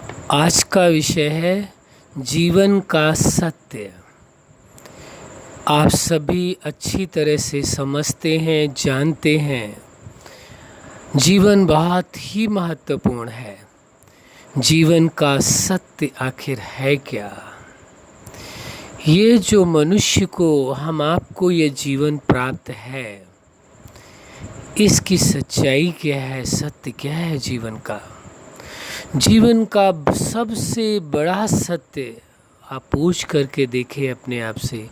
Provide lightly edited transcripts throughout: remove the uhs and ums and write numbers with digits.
आज का विषय है जीवन का सत्य। आप सभी अच्छी तरह से समझते हैं, जानते हैं, जीवन बहुत ही महत्वपूर्ण है। जीवन का सत्य आखिर है क्या? ये जो मनुष्य को, हम आपको ये जीवन प्राप्त है, इसकी सच्चाई क्या है, सत्य क्या है जीवन का? जीवन का सबसे बड़ा सत्य आप पूछ करके देखें, अपने आप से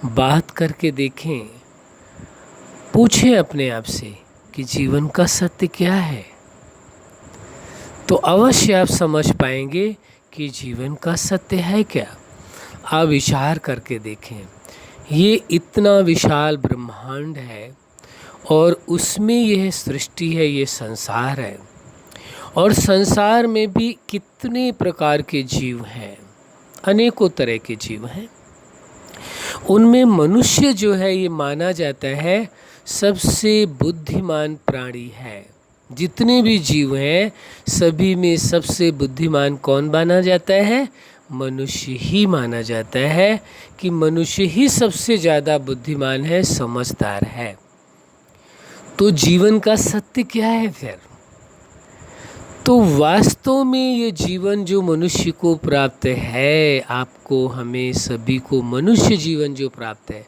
बात करके देखें, पूछें अपने आप से कि जीवन का सत्य क्या है, तो अवश्य आप समझ पाएंगे कि जीवन का सत्य है क्या। आप विचार करके देखें, ये इतना विशाल ब्रह्मांड है और उसमें यह सृष्टि है, ये संसार है, और संसार में भी कितने प्रकार के जीव हैं, अनेकों तरह के जीव हैं। उनमें मनुष्य जो है ये माना जाता है सबसे बुद्धिमान प्राणी है। जितने भी जीव हैं सभी में सबसे बुद्धिमान कौन माना जाता है? मनुष्य ही माना जाता है कि मनुष्य ही सबसे ज़्यादा बुद्धिमान है, समझदार है। तो जीवन का सत्य क्या है फिर? तो वास्तव में ये जीवन जो मनुष्य को प्राप्त है, आपको, हमें सभी को मनुष्य जीवन जो प्राप्त है,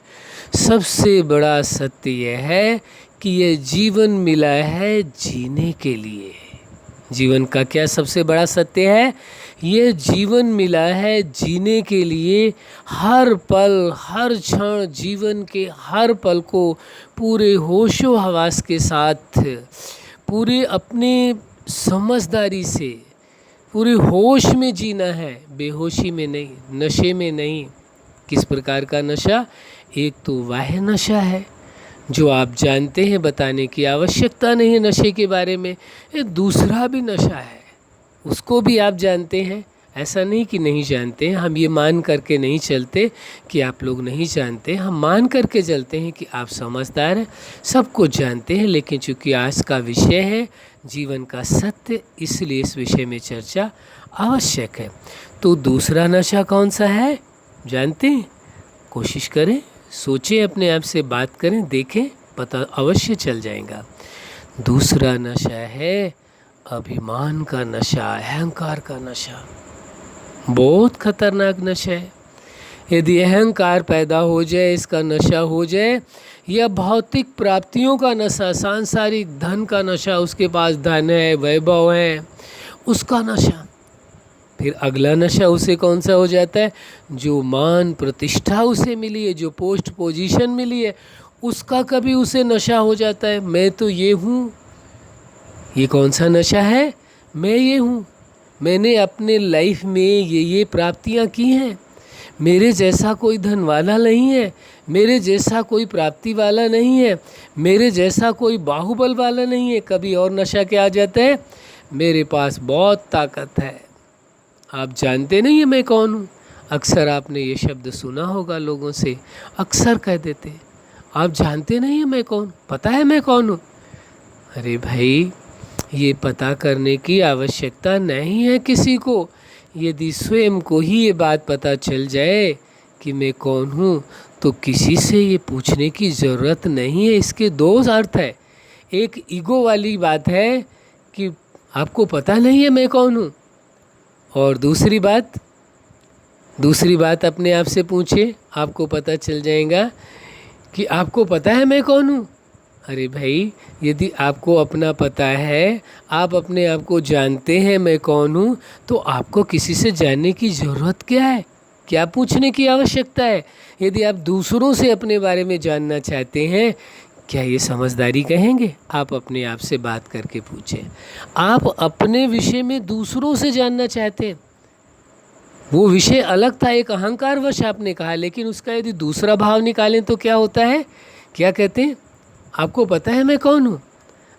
सबसे बड़ा सत्य यह है कि यह जीवन मिला है जीने के लिए। जीवन का क्या सबसे बड़ा सत्य है? यह जीवन मिला है जीने के लिए। हर पल, हर क्षण, जीवन के हर पल को पूरे होशो हवास के साथ, पूरे अपने समझदारी से, पूरे होश में जीना है, बेहोशी में नहीं, नशे में नहीं। किस प्रकार का नशा? एक तो वह नशा है जो आप जानते हैं, बताने की आवश्यकता नहीं है नशे के बारे में। एक दूसरा भी नशा है, उसको भी आप जानते हैं, ऐसा नहीं कि नहीं जानते हैं। हम ये मान करके नहीं चलते कि आप लोग नहीं जानते, हम मान करके चलते हैं कि आप समझदार हैं, सब कुछ जानते हैं। लेकिन चूँकि आज का विषय है जीवन का सत्य, इसलिए इस विषय में चर्चा आवश्यक है। तो दूसरा नशा कौन सा है जानते हैं? कोशिश करें, सोचें, अपने आप से बात करें, देखें, पता अवश्य चल जाएगा। दूसरा नशा है अभिमान का नशा, अहंकार का नशा। बहुत खतरनाक नशा है। यदि अहंकार पैदा हो जाए, इसका नशा हो जाए, या भौतिक प्राप्तियों का नशा, सांसारिक धन का नशा, उसके पास धन है, वैभव है, उसका नशा। फिर अगला नशा उसे कौन सा हो जाता है? जो मान प्रतिष्ठा उसे मिली है, जो पोस्ट पोजीशन मिली है, उसका कभी उसे नशा हो जाता है। मैं तो ये हूँ। ये कौन सा नशा है? मैं ये हूँ, मैंने अपने लाइफ में ये प्राप्तियाँ की हैं, मेरे जैसा कोई धन वाला नहीं है, मेरे जैसा कोई प्राप्ति वाला नहीं है, मेरे जैसा कोई बाहुबल वाला नहीं है। कभी और नशा क्या आ जाता है? मेरे पास बहुत ताकत है। आप जानते नहीं है मैं कौन हूँ? अक्सर आपने ये शब्द सुना होगा, लोगों से अक्सर कह देते, आप जानते नहीं है मैं कौन, पता है मैं कौन हूँ? अरे भाई, ये पता करने की आवश्यकता नहीं है किसी को। यदि स्वयं को ही ये बात पता चल जाए कि मैं कौन हूँ, तो किसी से ये पूछने की ज़रूरत नहीं है। इसके दो अर्थ है। एक ईगो वाली बात है कि आपको पता नहीं है मैं कौन हूँ, और दूसरी बात अपने आप से पूछे, आपको पता चल जाएगा कि आपको पता है मैं कौन हूँ। अरे भाई, यदि आपको अपना पता है, आप अपने आप को जानते हैं मैं कौन हूँ, तो आपको किसी से जानने की ज़रूरत क्या है? क्या पूछने की आवश्यकता है? यदि आप दूसरों से अपने बारे में जानना चाहते हैं, क्या ये समझदारी कहेंगे? आप अपने आप से बात करके पूछें। आप अपने विषय में दूसरों से जानना चाहते हैं, वो विषय अलग था, एक अहंकारवश आपने कहा, लेकिन उसका यदि दूसरा भाव निकालें तो क्या होता है? क्या कहते हैं? आपको पता है मैं कौन हूँ।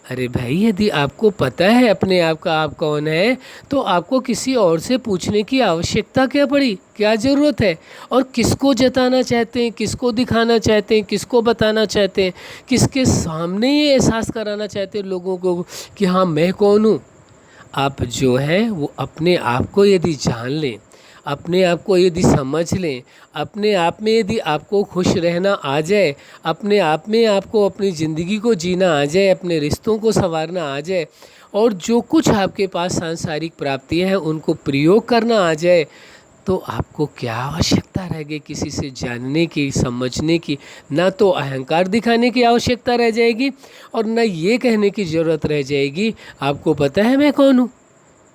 अरे भाई, यदि आपको पता है अपने आप का आप कौन है, तो आपको किसी और से पूछने की आवश्यकता क्या पड़ी, क्या ज़रूरत है? और किसको जताना चाहते हैं, किसको दिखाना चाहते हैं, किसको बताना चाहते हैं, किसके सामने ये एहसास कराना चाहते हैं लोगों को कि हाँ मैं कौन हूँ? आप जो है वो अपने आप को यदि जान लें, अपने आप को यदि समझ लें, अपने आप में यदि आपको खुश रहना आ जाए, अपने आप में आपको अपनी ज़िंदगी को जीना आ जाए, अपने रिश्तों को संवारना आ जाए, और जो कुछ आपके पास सांसारिक प्राप्तियां हैं उनको प्रयोग करना आ जाए, तो आपको क्या आवश्यकता रह गई किसी से जानने की, समझने की? ना तो अहंकार दिखाने की आवश्यकता रह जाएगी और ना ये कहने की ज़रूरत रह जाएगी आपको पता है मैं कौन हूँ।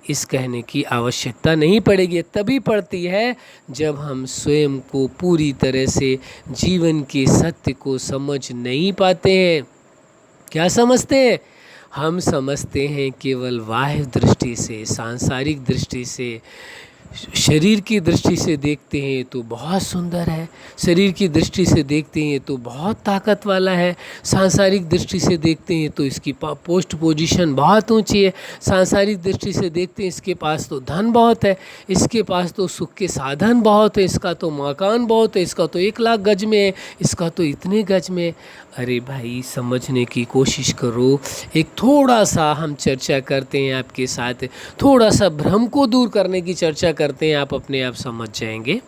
इस कहने की आवश्यकता नहीं पड़ेगी। तभी पड़ती है जब हम स्वयं को पूरी तरह से जीवन के सत्य को समझ नहीं पाते हैं। क्या समझते हैं? हम समझते हैं केवल बाह्य दृष्टि से, सांसारिक दृष्टि से। शरीर की दृष्टि से देखते हैं तो बहुत सुंदर है, शरीर की दृष्टि से देखते हैं तो बहुत ताकत वाला है, सांसारिक दृष्टि से देखते हैं तो इसकी पोस्ट पोजीशन बहुत ऊंची है, सांसारिक दृष्टि से देखते हैं इसके पास तो धन बहुत है, इसके पास तो सुख के साधन बहुत है, इसका तो मकान बहुत है, इसका तो 1 लाख गज में है, इसका तो इतने गज में। अरे भाई समझने की कोशिश करो। एक थोड़ा सा हम चर्चा करते हैं आपके साथ, थोड़ा सा भ्रम को दूर करने की चर्चा करते हैं, आप अपने आप समझ जाएंगे।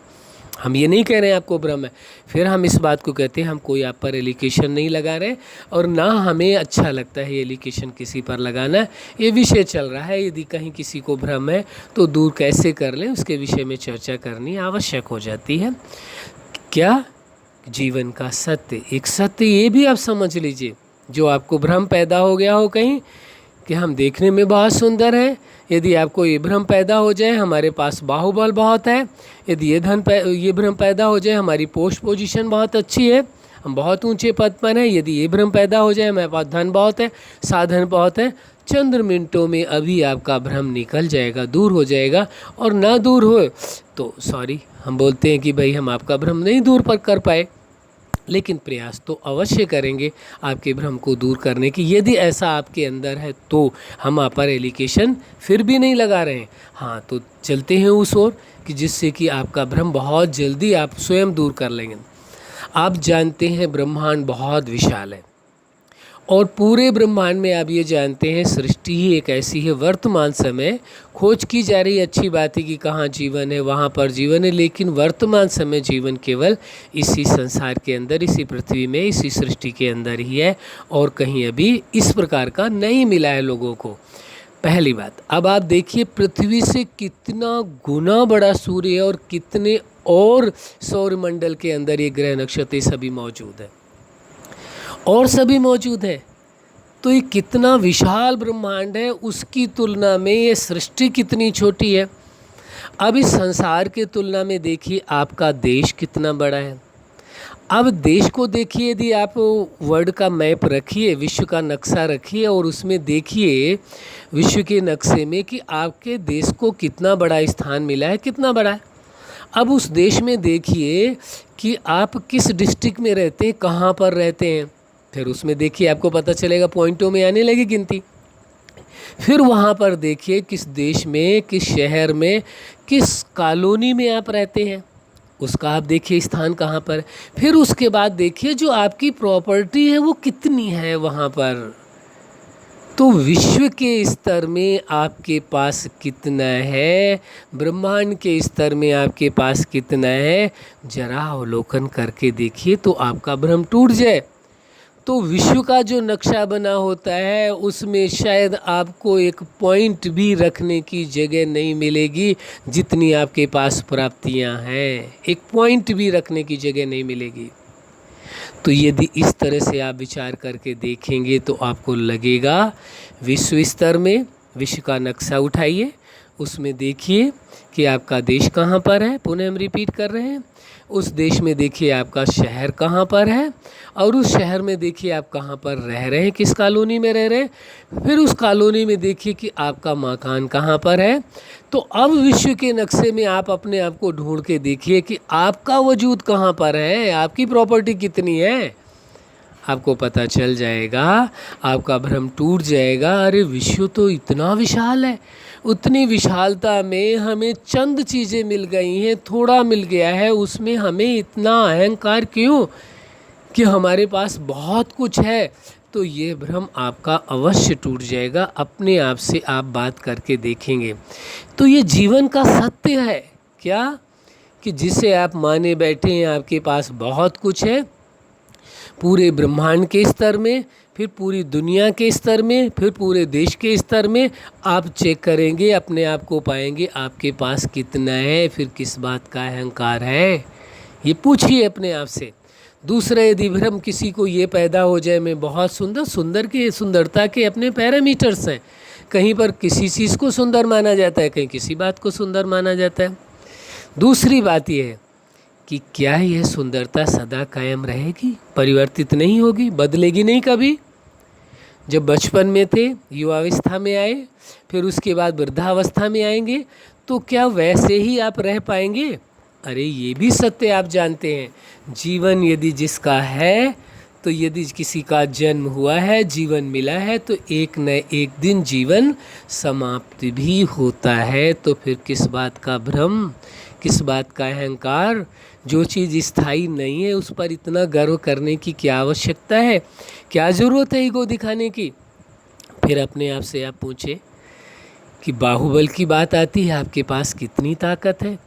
हम ये नहीं कह रहे हैं आपको भ्रम है, फिर हम इस बात को कहते हैं हम कोई आप पर एलिगेशन नहीं लगा रहे और ना हमें अच्छा लगता है एलिगेशन किसी पर लगाना। ये विषय चल रहा है, यदि कहीं किसी को भ्रम है तो दूर कैसे कर लें उसके विषय में चर्चा करनी आवश्यक हो जाती है। क्या? जीवन का सत्य। एक सत्य ये भी आप समझ लीजिए, जो आपको भ्रम पैदा हो गया हो कहीं कि हम देखने में बहुत सुंदर हैं, यदि आपको ये भ्रम पैदा हो जाए हमारे पास बाहुबल बहुत है, यदि ये भ्रम पैदा हो जाए हमारी पोस्ट पोजीशन बहुत अच्छी है, हम बहुत ऊंचे पद पर हैं, यदि ये भ्रम पैदा हो जाए हमारे पास धन बहुत है, साधन बहुत है, चंद मिनटों में अभी आपका भ्रम निकल जाएगा, दूर हो जाएगा। और ना दूर हो तो सॉरी, हम बोलते हैं कि भाई हम आपका भ्रम नहीं दूर पर कर पाए, लेकिन प्रयास तो अवश्य करेंगे आपके भ्रम को दूर करने की। यदि ऐसा आपके अंदर है तो हम आप पर एलिगेशन फिर भी नहीं लगा रहे हैं। हाँ, तो चलते हैं उस ओर कि जिससे कि आपका भ्रम बहुत जल्दी आप स्वयं दूर कर लेंगे। आप जानते हैं ब्रह्मांड बहुत विशाल है और पूरे ब्रह्मांड में आप ये जानते हैं सृष्टि ही एक ऐसी है, वर्तमान समय खोज की जा रही, अच्छी बात है कि कहाँ जीवन है वहाँ पर जीवन है, लेकिन वर्तमान समय जीवन केवल इसी संसार के अंदर, इसी पृथ्वी में, इसी सृष्टि के अंदर ही है और कहीं अभी इस प्रकार का नहीं मिला है लोगों को। पहली बात। अब आप देखिए पृथ्वी से कितना गुना बड़ा सूर्य है और कितने और सौरमंडल के अंदर ये ग्रह नक्षत्र सभी मौजूद है और सभी मौजूद है। तो ये कितना विशाल ब्रह्मांड है, उसकी तुलना में ये सृष्टि कितनी छोटी है। अब इस संसार के तुलना में देखिए आपका देश कितना बड़ा है। अब देश को देखिए, यदि आप वर्ल्ड का मैप रखिए, विश्व का नक्शा रखिए और उसमें देखिए विश्व के नक्शे में कि आपके देश को कितना बड़ा स्थान मिला है, कितना बड़ा है। अब उस देश में देखिए कि आप किस डिस्ट्रिक्ट में रहते हैं, कहाँ पर रहते हैं, फिर उसमें देखिए आपको पता चलेगा, पॉइंटों में आने लगी गिनती। फिर वहाँ पर देखिए किस देश में, किस शहर में, किस कॉलोनी में आप रहते हैं, उसका आप देखिए स्थान कहाँ पर। फिर उसके बाद देखिए जो आपकी प्रॉपर्टी है वो कितनी है वहाँ पर। तो विश्व के स्तर में आपके पास कितना है, ब्रह्मांड के स्तर में आपके पास कितना है, जरा अवलोकन करके देखिए तो आपका भ्रम टूट जाए। तो विश्व का जो नक्शा बना होता है उसमें शायद आपको एक पॉइंट भी रखने की जगह नहीं मिलेगी, जितनी आपके पास प्राप्तियां हैं, एक पॉइंट भी रखने की जगह नहीं मिलेगी। तो यदि इस तरह से आप विचार करके देखेंगे तो आपको लगेगा विश्व स्तर में विश्व का नक्शा उठाइए, उसमें देखिए कि आपका देश कहाँ पर है, पुनः हम रिपीट कर रहे हैं, उस देश में देखिए आपका शहर कहाँ पर है और उस शहर में देखिए आप कहाँ पर रह रहे हैं, किस कॉलोनी में रह रहे हैं। फिर उस कॉलोनी में देखिए कि आपका मकान कहाँ पर है। तो अब विश्व के नक्शे में आप अपने आप को ढूंढ के देखिए कि आपका वजूद कहाँ पर है, आपकी प्रॉपर्टी कितनी है। आपको पता चल जाएगा, आपका भ्रम टूट जाएगा। अरे विश्व तो इतना विशाल है, उतनी विशालता में हमें चंद चीज़ें मिल गई हैं, थोड़ा मिल गया है, उसमें हमें इतना अहंकार क्यों कि हमारे पास बहुत कुछ है। तो ये भ्रम आपका अवश्य टूट जाएगा। अपने आप से आप बात करके देखेंगे तो ये जीवन का सत्य है क्या, कि जिसे आप माने बैठे हैं आपके पास बहुत कुछ है, पूरे ब्रह्मांड के स्तर में, फिर पूरी दुनिया के स्तर में, फिर पूरे देश के स्तर में आप चेक करेंगे, अपने आप को पाएंगे आपके पास कितना है, फिर किस बात का अहंकार है, ये पूछिए अपने आप से। दूसरा, यदि भ्रम किसी को ये पैदा हो जाए मैं बहुत सुंदर के सुंदरता के अपने पैरामीटर्स हैं, कहीं पर किसी चीज़ को सुंदर माना जाता है, कहीं किसी बात को सुंदर माना जाता है। दूसरी बात यह है कि क्या यह सुंदरता सदा कायम रहेगी, परिवर्तित नहीं होगी, बदलेगी नहीं कभी। जब बचपन में थे, युवावस्था में आए, फिर उसके बाद वृद्धावस्था में आएंगे, तो क्या वैसे ही आप रह पाएंगे? अरे ये भी सत्य आप जानते हैं, जीवन यदि जिसका है, तो यदि किसी का जन्म हुआ है, जीवन मिला है, तो एक न एक दिन जीवन समाप्त भी होता है। तो फिर किस बात का भ्रम, किस बात का अहंकार? जो चीज़ स्थायी नहीं है उस पर इतना गर्व करने की क्या आवश्यकता है, क्या ज़रूरत है ईगो दिखाने की? फिर अपने आप से आप पूछें कि बाहुबल की बात आती है, आपके पास कितनी ताकत है?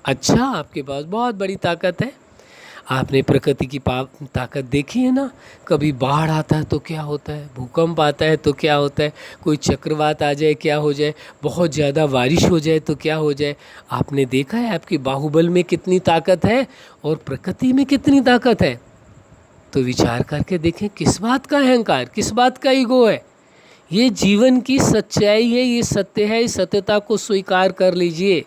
अच्छा, आपके पास बहुत बड़ी ताकत है। आपने प्रकृति की ताकत देखी है ना, कभी बाढ़ आता है तो क्या होता है, भूकंप आता है तो क्या होता है, कोई चक्रवात आ जाए क्या हो जाए, बहुत ज़्यादा बारिश हो जाए तो क्या हो जाए। आपने देखा है आपकी बाहुबल में कितनी ताकत है और प्रकृति में कितनी ताकत है। तो विचार करके देखें, किस बात का अहंकार, किस बात का ईगो है? ये जीवन की सच्चाई है, ये सत्य है। इस सत्यता को स्वीकार कर लीजिए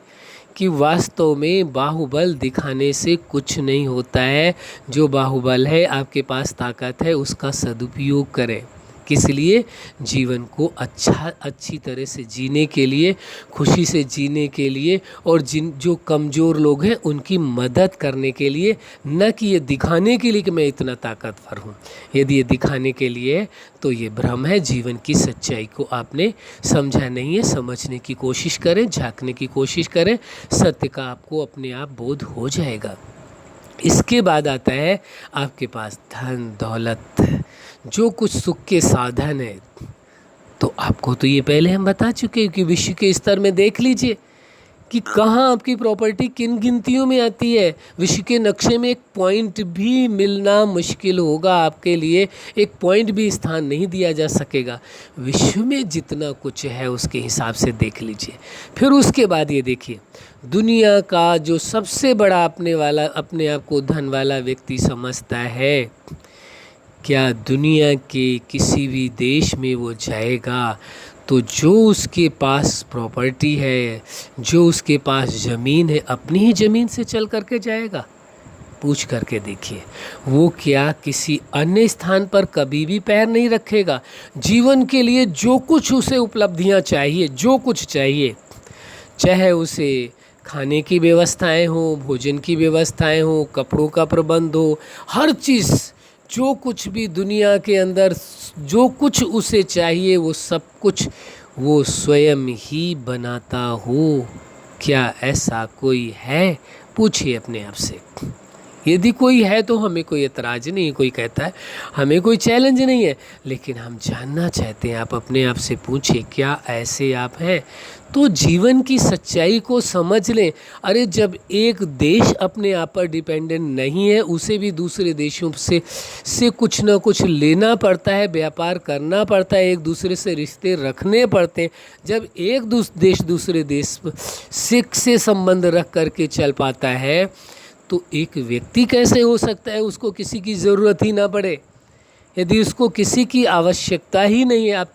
कि वास्तव में बाहुबल दिखाने से कुछ नहीं होता है। जो बाहुबल है, आपके पास ताकत है, उसका सदुपयोग करें। किस लिए? जीवन को अच्छी तरह से जीने के लिए, खुशी से जीने के लिए, और जो कमज़ोर लोग हैं उनकी मदद करने के लिए, न कि ये दिखाने के लिए कि मैं इतना ताकतवर हूँ। यदि ये दिखाने के लिए तो ये भ्रम है। जीवन की सच्चाई को आपने समझा नहीं है, समझने की कोशिश करें, झांकने की कोशिश करें, सत्य का आपको अपने आप बोध हो जाएगा। इसके बाद आता है आपके पास धन दौलत, जो कुछ सुख के साधन है। तो आपको तो ये पहले हम बता चुके हैं कि विश्व के स्तर में देख लीजिए कि कहाँ आपकी प्रॉपर्टी किन गिनतियों में आती है। विश्व के नक्शे में एक पॉइंट भी मिलना मुश्किल होगा आपके लिए, एक पॉइंट भी स्थान नहीं दिया जा सकेगा। विश्व में जितना कुछ है उसके हिसाब से देख लीजिए। फिर उसके बाद ये देखिए, दुनिया का जो सबसे बड़ा अपने आप को धन वाला व्यक्ति समझता है, क्या दुनिया के किसी भी देश में वो जाएगा तो जो उसके पास प्रॉपर्टी है, जो उसके पास ज़मीन है, अपनी ही ज़मीन से चल करके जाएगा? पूछ करके देखिए। वो क्या किसी अन्य स्थान पर कभी भी पैर नहीं रखेगा? जीवन के लिए जो कुछ उसे उपलब्धियां चाहिए, जो कुछ चाहिए, चाहे उसे खाने की व्यवस्थाएं हो, भोजन की व्यवस्थाएं हो, कपड़ों का प्रबंध हो, हर चीज़, जो कुछ भी दुनिया के अंदर जो कुछ उसे चाहिए, वो सब कुछ वो स्वयं ही बनाता हो। क्या ऐसा कोई है? पूछिए अपने आप से। यदि कोई है तो हमें कोई एतराज़ नहीं, कोई कहता है हमें कोई चैलेंज नहीं है, लेकिन हम जानना चाहते हैं। आप अपने आप से पूछिए, क्या ऐसे आप हैं? तो जीवन की सच्चाई को समझ लें। अरे जब एक देश अपने आप पर डिपेंडेंट नहीं है, उसे भी दूसरे देशों से कुछ ना कुछ लेना पड़ता है, व्यापार करना पड़ता है, एक दूसरे से रिश्ते रखने पड़ते हैं। जब एक देश दूसरे देश से संबंध रख करके चल पाता है, तो एक व्यक्ति कैसे हो सकता है उसको किसी की ज़रूरत ही ना पड़े? यदि उसको किसी की आवश्यकता ही नहीं है, आप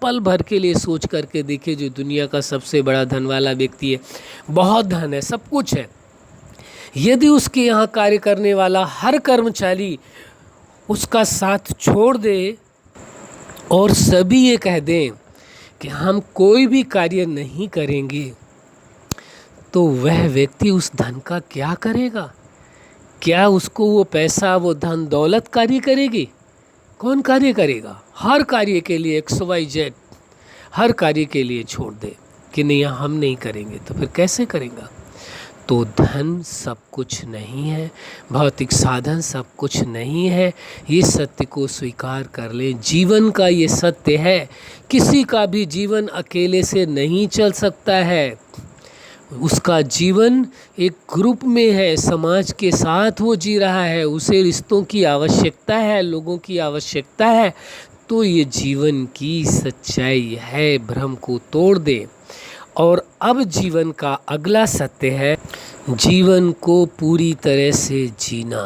पल भर के लिए सोच करके देखिए, जो दुनिया का सबसे बड़ा धन वाला व्यक्ति है, बहुत धन है, सब कुछ है, यदि उसके यहाँ कार्य करने वाला हर कर्मचारी उसका साथ छोड़ दे और सभी ये कह दें कि हम कोई भी कार्य नहीं करेंगे, तो वह व्यक्ति उस धन का क्या करेगा? क्या उसको वो पैसा, वो धन दौलत कार्य करेगी? कौन कार्य करेगा? हर कार्य के लिए XYZ हर कार्य के लिए छोड़ दे कि नहीं हम नहीं करेंगे, तो फिर कैसे करेगा? तो धन सब कुछ नहीं है, भौतिक साधन सब कुछ नहीं है। ये सत्य को स्वीकार कर लें। जीवन का ये सत्य है, किसी का भी जीवन अकेले से नहीं चल सकता है। उसका जीवन एक ग्रुप में है, समाज के साथ वो जी रहा है, उसे रिश्तों की आवश्यकता है, लोगों की आवश्यकता है। तो ये जीवन की सच्चाई है, भ्रम को तोड़ दे। और अब जीवन का अगला सत्य है जीवन को पूरी तरह से जीना।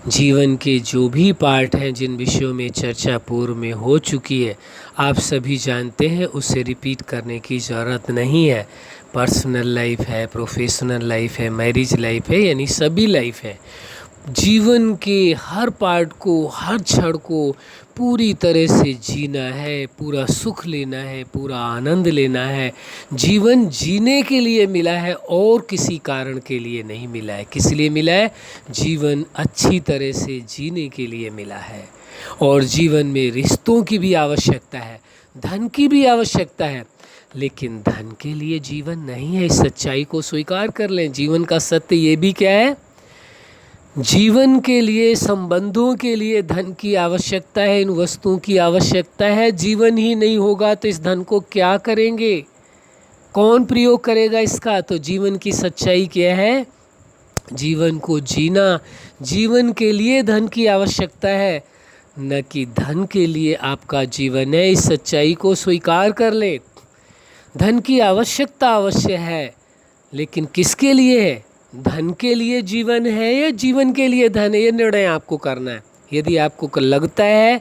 जीवन के जो भी पार्ट हैं, जिन विषयों में चर्चा पूर्व में हो चुकी है, आप सभी जानते हैं, उसे रिपीट करने की ज़रूरत नहीं है। पर्सनल लाइफ है, प्रोफेशनल लाइफ है, मैरिज लाइफ है, यानी सभी लाइफ है। जीवन के हर पार्ट को, हर क्षण को पूरी तरह से जीना है, पूरा सुख लेना है, पूरा आनंद लेना है। जीवन जीने के लिए मिला है और किसी कारण के लिए नहीं मिला है। किस लिए मिला है? जीवन अच्छी तरह से जीने के लिए मिला है। और जीवन में रिश्तों की भी आवश्यकता है, धन की भी आवश्यकता है, लेकिन धन के लिए जीवन नहीं है। इस सच्चाई को स्वीकार कर लें। जीवन का सत्य ये भी क्या है? जीवन के लिए, संबंधों के लिए धन की आवश्यकता है, इन वस्तुओं की आवश्यकता है। जीवन ही नहीं होगा तो इस धन को क्या करेंगे? कौन प्रयोग करेगा इसका? तो जीवन की सच्चाई क्या है? जीवन को जीना, जीवन के लिए धन की आवश्यकता है, न कि धन के लिए आपका जीवन है। इस सच्चाई को स्वीकार कर ले। धन की आवश्यकता अवश्य है, लेकिन किसके लिए है? धन के लिए जीवन है या जीवन के लिए धन है? ये निर्णय आपको करना है। यदि आपको लगता है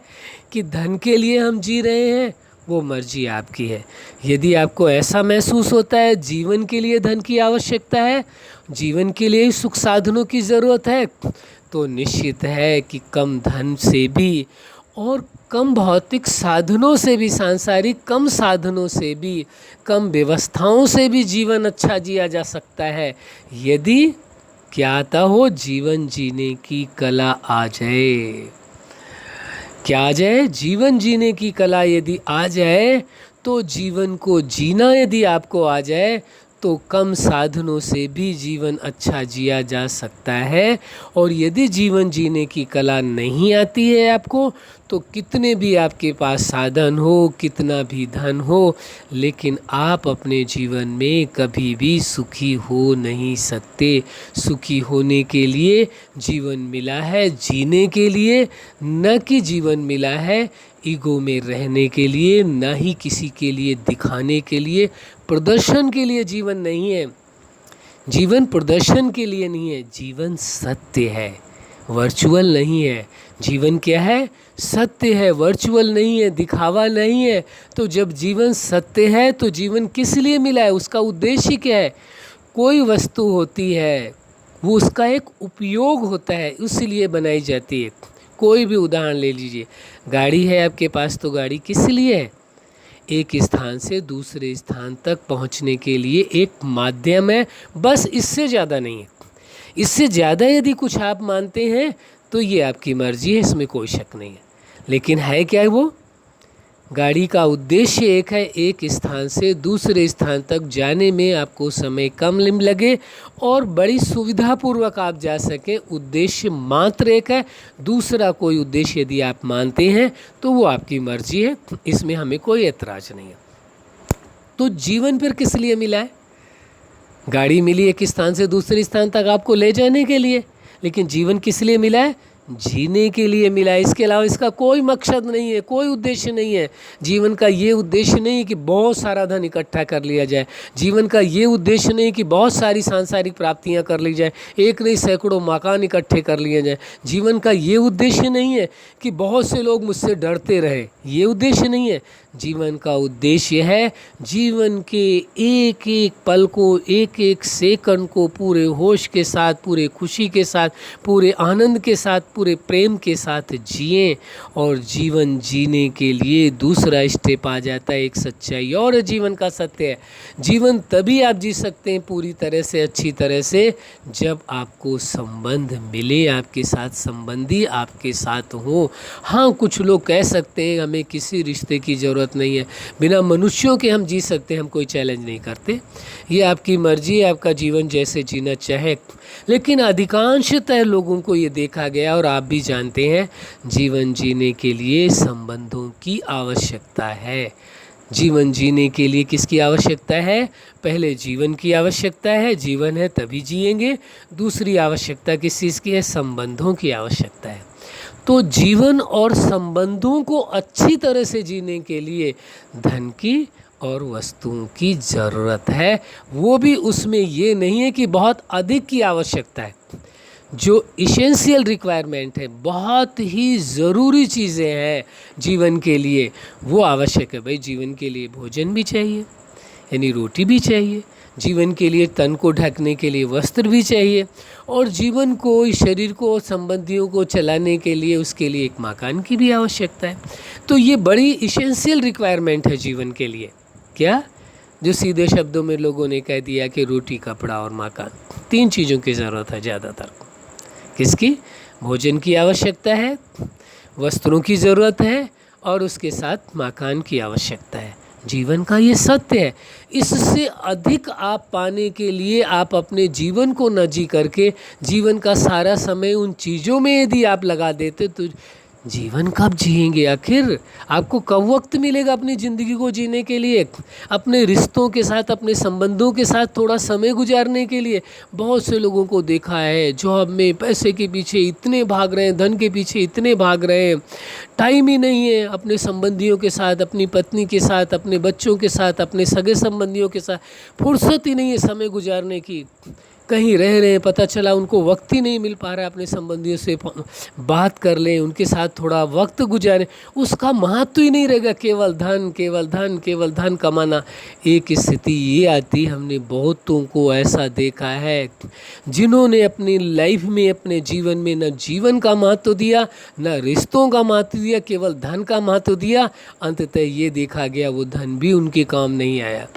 कि धन के लिए हम जी रहे हैं, वो मर्जी आपकी है। यदि आपको ऐसा महसूस होता है जीवन के लिए धन की आवश्यकता है, जीवन के लिए सुख साधनों की ज़रूरत है, तो निश्चित है कि कम धन से भी और कम भौतिक साधनों से भी, सांसारिक कम साधनों से भी, कम व्यवस्थाओं से भी जीवन अच्छा जिया जा सकता है, यदि क्या आता हो? जीवन जीने की कला आ जाए। क्या आ जाए? जीवन जीने की कला यदि आ जाए, तो जीवन को जीना यदि आपको आ जाए, तो कम साधनों से भी जीवन अच्छा जिया जा सकता है। और यदि जीवन जीने की कला नहीं आती है आपको, तो कितने भी आपके पास साधन हो, कितना भी धन हो, लेकिन आप अपने जीवन में कभी भी सुखी हो नहीं सकते। सुखी होने के लिए जीवन मिला है जीने के लिए, न कि जीवन मिला है ईगो में रहने के लिए, न ही किसी के लिए दिखाने के लिए, प्रदर्शन के लिए जीवन नहीं है। जीवन प्रदर्शन के लिए नहीं है, जीवन सत्य है, वर्चुअल नहीं है। जीवन क्या है? सत्य है, वर्चुअल नहीं है, दिखावा नहीं है। तो जब जीवन सत्य है तो जीवन किस लिए मिला है? उसका उद्देश्य क्या है? कोई वस्तु होती है, वो उसका एक उपयोग होता है, इसलिए बनाई जाती है। कोई भी उदाहरण ले लीजिए, गाड़ी है आपके पास, तो गाड़ी किस लिए है? एक स्थान से दूसरे स्थान तक पहुंचने के लिए एक माध्यम है, बस, इससे ज़्यादा नहीं है। इससे ज़्यादा यदि कुछ आप मानते हैं तो ये आपकी मर्जी है, इसमें कोई शक नहीं है। लेकिन है क्या है वो? गाड़ी का उद्देश्य एक है, एक स्थान से दूसरे स्थान तक जाने में आपको समय कम लगे और बड़ी सुविधापूर्वक आप जा सकें। उद्देश्य मात्र एक है। दूसरा कोई उद्देश्य यदि आप मानते हैं तो वो आपकी मर्जी है, इसमें हमें कोई एतराज़ नहीं है। तो जीवन फिर किस लिए मिला है? गाड़ी मिली एक स्थान से दूसरे स्थान तक आपको ले जाने के लिए, लेकिन जीवन किस लिए मिला है? जीने के लिए मिला है। इसके अलावा इसका कोई मकसद नहीं है, कोई उद्देश्य नहीं है। जीवन का ये उद्देश्य नहीं कि बहुत सारा धन इकट्ठा कर लिया जाए। जीवन का ये उद्देश्य नहीं कि बहुत सारी सांसारिक प्राप्तियां कर ली जाए, एक नहीं सैकड़ों मकान इकट्ठे कर लिए जाए। जीवन का ये उद्देश्य नहीं है कि बहुत से लोग मुझसे डरते रहे, ये उद्देश्य नहीं है। जीवन का उद्देश्य है जीवन के एक एक पल को, एक एक सेकंड को पूरे होश के साथ, पूरे खुशी के साथ, पूरे आनंद के साथ, पूरे प्रेम के साथ जिएं। और जीवन जीने के लिए दूसरा स्टेप आ जाता है एक सच्चाई, और जीवन का सत्य है जीवन तभी आप जी सकते हैं पूरी तरह से, अच्छी तरह से, जब आपको संबंध मिले, आपके साथ संबंधी आपके साथ हो। हाँ, कुछ लोग कह सकते हैं हमें किसी रिश्ते की ज़रूरत ज़रूरत नहीं है। बिना मनुष्यों के हम जी सकते हैं, हम कोई चैलेंज नहीं करते। ये आपकी मर्जी है, आपका जीवन जैसे जीना चाहे। लेकिन अधिकांशतः लोगों को ये देखा गया और आप भी जानते हैं, जीवन जीने के लिए संबंधों की आवश्यकता है। जीवन जीने के लिए किसकी आवश्यकता है? पहले जीवन की आवश्यकता है, जीवन है तभी जिएंगे। दूसरी आवश्यकता किस चीज़ की है? संबंधों की आवश्यकता है। तो जीवन और संबंधों को अच्छी तरह से जीने के लिए धन की और वस्तुओं की ज़रूरत है। वो भी उसमें ये नहीं है कि बहुत अधिक की आवश्यकता है। जो इसेंशियल रिक्वायरमेंट है, बहुत ही ज़रूरी चीज़ें हैं जीवन के लिए, वो आवश्यक है। भाई जीवन के लिए भोजन भी चाहिए, यानी रोटी भी चाहिए, जीवन के लिए तन को ढकने के लिए वस्त्र भी चाहिए, और जीवन को, शरीर को, संबंधियों को चलाने के लिए उसके लिए एक मकान की भी आवश्यकता है। तो ये बड़ी इसेंशियल रिक्वायरमेंट है जीवन के लिए। क्या? जो सीधे शब्दों में लोगों ने कह दिया कि रोटी, कपड़ा और मकान, 3 चीज़ों की ज़रूरत है ज़्यादातर। किसकी? भोजन की आवश्यकता है, वस्त्रों की ज़रूरत है, और उसके साथ मकान की आवश्यकता है। जीवन का ये सत्य है। इससे अधिक आप पाने के लिए आप अपने जीवन को न जी करके जीवन का सारा समय उन चीज़ों में यदि आप लगा देते तो जीवन कब जिएंगे आखिर? आपको कब वक्त मिलेगा अपनी ज़िंदगी को जीने के लिए, अपने रिश्तों के साथ, अपने संबंधों के साथ थोड़ा समय गुजारने के लिए? बहुत से लोगों को देखा है, जॉब में पैसे के पीछे इतने भाग रहे हैं, धन के पीछे इतने भाग रहे हैं, टाइम ही नहीं है अपने संबंधियों के साथ, अपनी पत्नी के साथ, अपने बच्चों के साथ, अपने सगे संबंधियों के साथ फुर्सत ही नहीं है समय गुजारने की। कहीं रह रहे हैं, पता चला उनको वक्त ही नहीं मिल पा रहा है अपने संबंधियों से बात कर लें, उनके साथ थोड़ा वक्त गुजारें, उसका महत्व ही नहीं रहेगा। केवल धन, केवल धन, केवल धन कमाना। एक स्थिति ये आती, हमने बहुतों को ऐसा देखा है जिन्होंने अपनी लाइफ में, अपने जीवन में न जीवन का महत्व दिया, न रिश्तों का महत्व दिया, केवल धन का महत्व दिया। अंततः ये देखा गया वो धन भी उनके काम नहीं आया।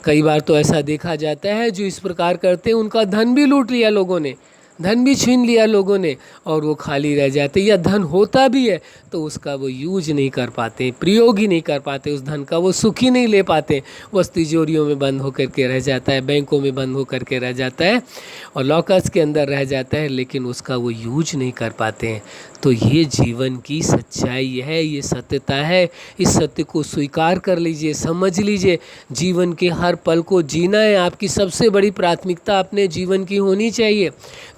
कई बार तो ऐसा देखा जाता है जो इस प्रकार करते हैं, उनका धन भी लूट लिया लोगों ने, धन भी छीन लिया लोगों ने, और वो खाली रह जाते, या धन होता भी है तो उसका वो यूज नहीं कर पाते, प्रयोग ही नहीं कर पाते, उस धन का वो सुख ही नहीं ले पाते। बस तिजोरियों में बंद होकर के रह जाता है, बैंकों में बंद होकर के रह जाता है, और लॉकर्स के अंदर रह जाता है, लेकिन उसका वो यूज नहीं कर पाते हैं। तो ये जीवन की सच्चाई है, ये सत्यता है। इस सत्य को स्वीकार कर लीजिए, समझ लीजिए। जीवन के हर पल को जीना है, आपकी सबसे बड़ी प्राथमिकता अपने जीवन की होनी चाहिए।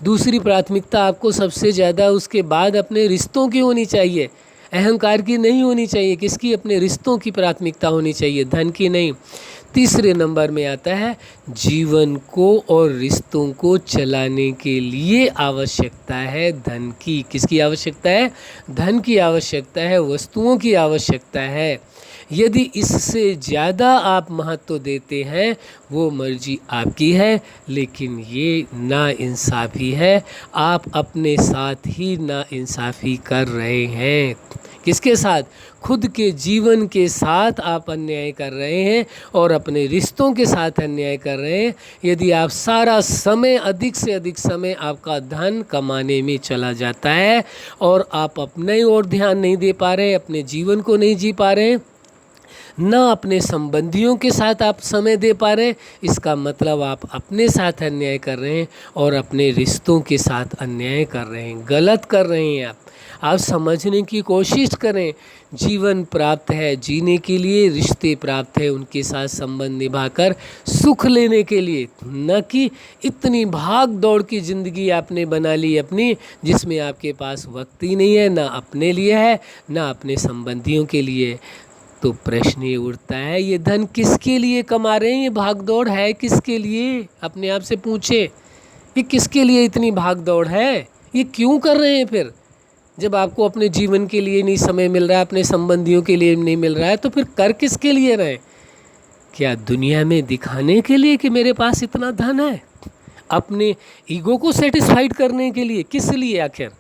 दूसरी प्राथमिकता आपको सबसे ज़्यादा उसके बाद अपने रिश्तों की होनी चाहिए, अहंकार की नहीं होनी चाहिए। किसकी? अपने रिश्तों की प्राथमिकता होनी चाहिए, धन की नहीं। तीसरे नंबर में आता है जीवन को और रिश्तों को चलाने के लिए आवश्यकता है धन की। किसकी आवश्यकता है? धन की आवश्यकता है, वस्तुओं की आवश्यकता है। यदि इससे ज़्यादा आप महत्व देते हैं, वो मर्जी आपकी है, लेकिन ये नाइंसाफ़ी है। आप अपने साथ ही नाइंसाफ़ी कर रहे हैं। किसके साथ? खुद के जीवन के साथ आप अन्याय कर रहे हैं, और अपने रिश्तों के साथ अन्याय कर रहे हैं। यदि आप सारा समय, अधिक से अधिक समय आपका धन कमाने में चला जाता है, और आप अपने ओर ध्यान नहीं दे पा रहे हैं, अपने जीवन को नहीं जी पा रहे हैं, ना अपने संबंधियों के साथ आप समय दे पा रहे हैं, इसका मतलब आप अपने साथ अन्याय कर रहे हैं और अपने रिश्तों के साथ अन्याय कर रहे हैं, गलत कर रहे हैं। आप समझने की कोशिश करें। जीवन प्राप्त है जीने के लिए, रिश्ते प्राप्त है उनके साथ संबंध निभाकर सुख लेने के लिए, न कि इतनी भाग दौड़ की ज़िंदगी आपने बना ली अपनी, जिसमें आपके पास वक्त ही नहीं है, ना अपने लिए है, ना अपने संबंधियों के लिए। तो प्रश्न ये उठता है, ये धन किसके लिए कमा रहे हैं? ये भाग दौड़ है किसके लिए? अपने आप से पूछे, ये किसके लिए इतनी भाग दौड़ है? ये क्यों कर रहे हैं फिर? जब आपको अपने जीवन के लिए नहीं समय मिल रहा है, अपने संबंधियों के लिए नहीं मिल रहा है, तो फिर कर किसके लिए रहे? क्या दुनिया में दिखाने के लिए कि मेरे पास इतना धन है? अपने ईगो को सेटिस्फाइड करने के लिए? किस लिए आखिर?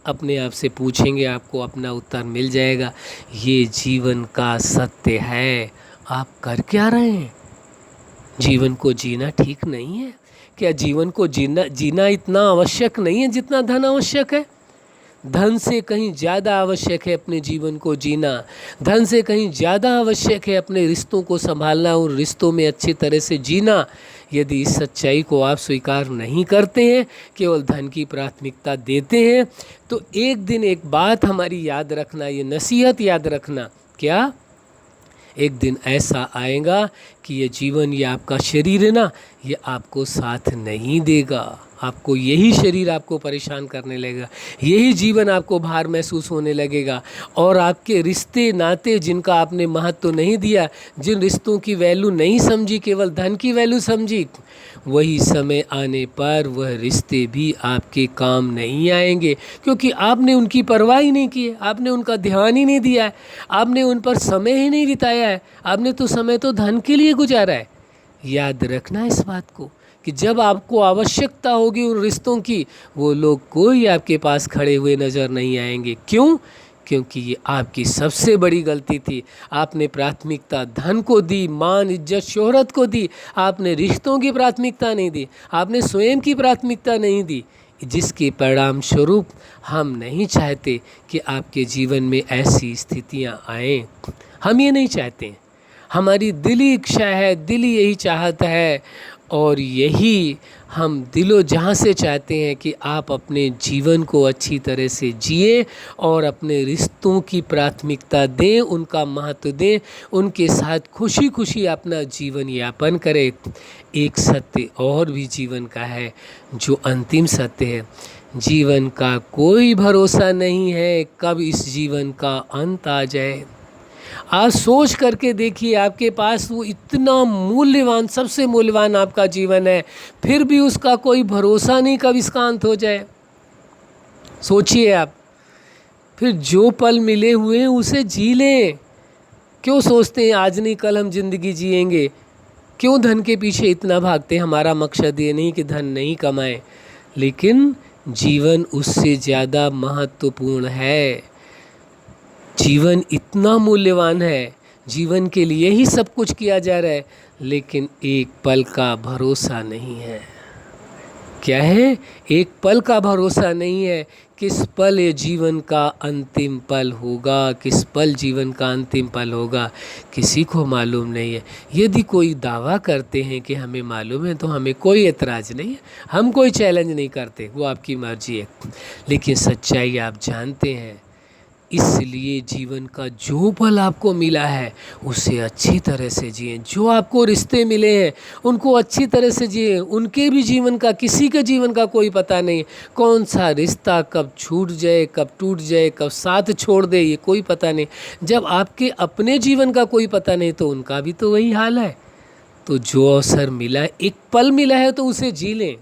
अपने आप से पूछेंगे, आपको अपना उत्तर मिल जाएगा। ये जीवन का सत्य है। आप कर क्या रहे हैं? जीवन को जीना ठीक नहीं है क्या? जीवन को जीना इतना आवश्यक नहीं है जितना धन आवश्यक है? धन से कहीं ज़्यादा आवश्यक है अपने जीवन को जीना, धन से कहीं ज़्यादा आवश्यक है अपने रिश्तों को संभालना और रिश्तों में अच्छी तरह से जीना। यदि इस सच्चाई को आप स्वीकार नहीं करते हैं, केवल धन की प्राथमिकता देते हैं, तो एक दिन एक बात हमारी याद रखना, ये नसीहत याद रखना, क्या एक दिन ऐसा आएगा कि ये जीवन, ये आपका शरीर है ना, ये आपको साथ नहीं देगा। आपको यही शरीर आपको परेशान करने लगेगा, यही जीवन आपको भार महसूस होने लगेगा, और आपके रिश्ते नाते जिनका आपने महत्व नहीं दिया, जिन रिश्तों की वैल्यू नहीं समझी, केवल धन की वैल्यू समझी, वही समय आने पर वह रिश्ते भी आपके काम नहीं आएंगे, क्योंकि आपने उनकी परवाह ही नहीं की है, आपने उनका ध्यान ही नहीं दिया है, आपने उन पर समय ही नहीं बिताया है, आपने तो समय तो धन के लिए गुजारा है। याद रखना इस बात को कि जब आपको आवश्यकता होगी उन रिश्तों की, वो लोग कोई आपके पास खड़े हुए नज़र नहीं आएंगे। क्यों? क्योंकि ये आपकी सबसे बड़ी गलती थी। आपने प्राथमिकता धन को दी, मान इज्जत शोहरत को दी, आपने रिश्तों की प्राथमिकता नहीं दी, आपने स्वयं की प्राथमिकता नहीं दी, जिसके परिणाम स्वरूप हम नहीं चाहते कि आपके जीवन में ऐसी स्थितियां आएँ। हम ये नहीं चाहते, हमारी दिली इच्छा है, दिली यही चाहत है, और यही हम दिलो जहाँ से चाहते हैं कि आप अपने जीवन को अच्छी तरह से जिए और अपने रिश्तों की प्राथमिकता दें, उनका महत्व दें, उनके साथ खुशी खुशी अपना जीवन यापन करें। एक सत्य और भी जीवन का है, जो अंतिम सत्य है, जीवन का कोई भरोसा नहीं है कब इस जीवन का अंत आ जाए। आज सोच करके देखिए, आपके पास वो इतना मूल्यवान, सबसे मूल्यवान आपका जीवन है, फिर भी उसका कोई भरोसा नहीं कब इसका अंत हो जाए। सोचिए आप, फिर जो पल मिले हुए हैं उसे जी लें। क्यों सोचते हैं आज नहीं कल हम जिंदगी जिएंगे? क्यों धन के पीछे इतना भागते हैं? हमारा मकसद ये नहीं कि धन नहीं कमाए, लेकिन जीवन उससे ज़्यादा महत्वपूर्ण है। जीवन इतना मूल्यवान है, जीवन के लिए ही सब कुछ किया जा रहा है, लेकिन एक पल का भरोसा नहीं है। क्या है? एक पल का भरोसा नहीं है। किस पल ये जीवन का अंतिम पल होगा, किस पल जीवन का अंतिम पल होगा, किसी को मालूम नहीं है। यदि कोई दावा करते हैं कि हमें मालूम है, तो हमें कोई एतराज़ नहीं है, हम कोई चैलेंज नहीं करते, वो आपकी मर्जी है। लेकिन सच्चाई आप जानते हैं, इसलिए जीवन का जो पल आपको मिला है उसे अच्छी तरह से जिए। जो आपको रिश्ते मिले हैं उनको अच्छी तरह से जिए। उनके भी जीवन का, किसी के जीवन का कोई पता नहीं, कौन सा रिश्ता कब छूट जाए, कब टूट जाए, कब साथ छोड़ दे, ये कोई पता नहीं। जब आपके अपने जीवन का कोई पता नहीं, तो उनका भी तो वही हाल है। तो जो अवसर मिला है, एक पल मिला है, तो उसे जी लें।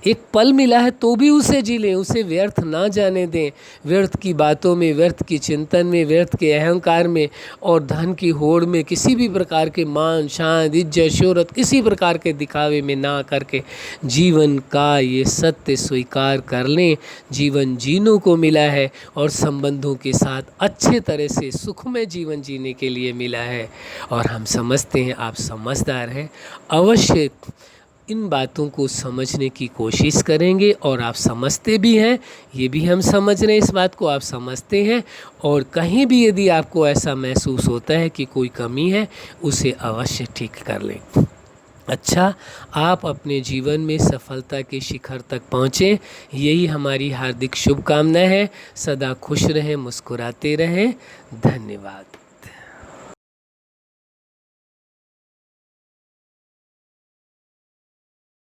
एक पल मिला है तो भी उसे जी लें, उसे व्यर्थ ना जाने दें। व्यर्थ की बातों में, व्यर्थ की चिंतन में, व्यर्थ के अहंकार में और धन की होड़ में, किसी भी प्रकार के मान शान इज्जत शोहरत, किसी प्रकार के दिखावे में ना करके जीवन का ये सत्य स्वीकार कर लें। जीवन जीनों को मिला है और संबंधों के साथ अच्छे तरह से सुखमय जीवन जीने के लिए मिला है। और हम समझते हैं आप समझदार हैं, अवश्य इन बातों को समझने की कोशिश करेंगे, और आप समझते भी हैं, ये भी हम समझ रहे हैं, इस बात को आप समझते हैं। और कहीं भी यदि आपको ऐसा महसूस होता है कि कोई कमी है, उसे अवश्य ठीक कर लें। अच्छा, आप अपने जीवन में सफलता के शिखर तक पहुँचें, यही हमारी हार्दिक शुभकामना है। सदा खुश रहें, मुस्कुराते रहें। धन्यवाद।